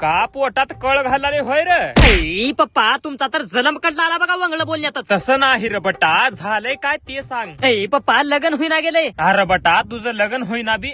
का पोटात कळ घालाले होय रे? पप्पा तुमचा तर जलम कडला आला बघा वंगळ बोलण्यातच. तसं नाही रे बटा, झालंय काय ते सांग. पप्पा लग्न होईना गेले. अरे बटा तुझं लग्न होईना बी.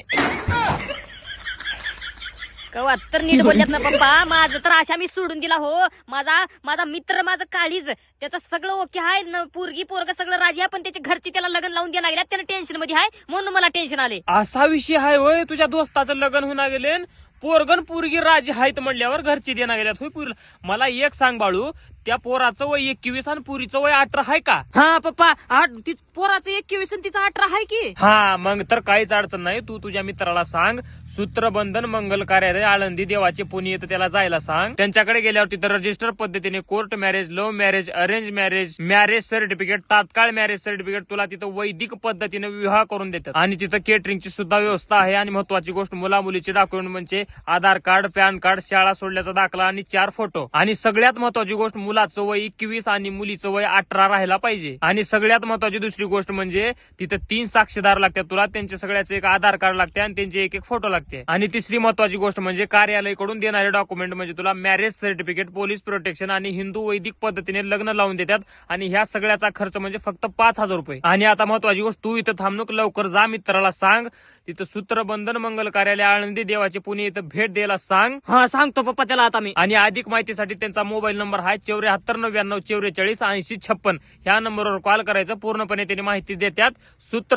कवा तर नीट बोलल्यात ना पप्पा. माझं तर आशा मी सोडून दिला हो. माझा मित्र माझं काळीज त्याचं सगळं ओके आहे. पोरगी पोरग सगळं राजी आहे, पण त्याच्या घरची त्याला लग्न लावून देणार गेल्यात. त्याला टेन्शन मध्ये आहे म्हणून मला टेन्शन आले. असा विषय आहे होय? तुझ्या दोस्ताचं लग्न होईना गेले, पोरगन पोरगी राजी आहेत म्हणल्यावर घरची देणार गेल्यात होय पुरीला. मला एक सांग बाळू, त्या पोराचं वय 21 आणि पुरीचं वय 18 आहे का? हा पप्पा, पोराचं 21 आणि तिचं 18 आहे की. हा मग तर काहीच अडचण नाही. तू तुझ्या मित्राला सांग, सूत्रबंधन मंगल कार्यालय आळंदी देवाचे पुणे येतं त्याला जायला सांग. त्यांच्याकडे गेल्यावर तिथं रजिस्टर पद्धतीने court marriage, love marriage, arrange marriage, marriage certificate, तात्काळ मॅरेज सर्टिफिकेट तुला तिथं वैदिक पद्धतीने विवाह करून देतात. आणि तिथं केटरिंगची सुद्धा व्यवस्था आहे. आणि महत्वाची गोष्ट, मुला मुलीचे डॉक्युमेंट म्हणजे आधार कार्ड, पॅन कार्ड, शाळा सोडल्याचा दाखला आणि 4 फोटो. आणि सगळ्यात महत्वाची गोष्ट, मुलाचं वय 21 आणि मुलीचं वय 18 राहायला पाहिजे. आणि सगळ्यात महत्वाची दुसरी गोष्ट म्हणजे तिथं 3 साक्षीदार लागतात तुला. त्यांचे सगळ्याचे एक आधार कार्ड लागते आणि त्यांचे एक फोटो लागते. आणि तिसरी महत्वाची गोष्ट म्हणजे कार्यालयाकडून देणारे डॉक्युमेंट म्हणजे तुला मॅरेज सर्टिफिकेट, पोलीस प्रोटेक्शन आणि हिंदू वैदिक पद्धतीने लग्न लावून देतात. आणि ह्या सगळ्याचा खर्च म्हणजे फक्त 5,000 रुपये. आणि आता महत्वाची गोष्ट, तू इथं थांबणूक लवकर जा, मित्राला सांग तिथं सूत्रबंधन मंगल कार्यालय आळंदी देवाचे पुणे इथं भेट द्यायला सांग. हा सांगतो पप्पा त्याला आता मी. आणि अधिक माहितीसाठी त्यांचा मोबाईल नंबर आहे 7499448056. ह्या नंबरवर कॉल करायचं. पूर्णपणे त्यांनी माहिती देतात. सूत्र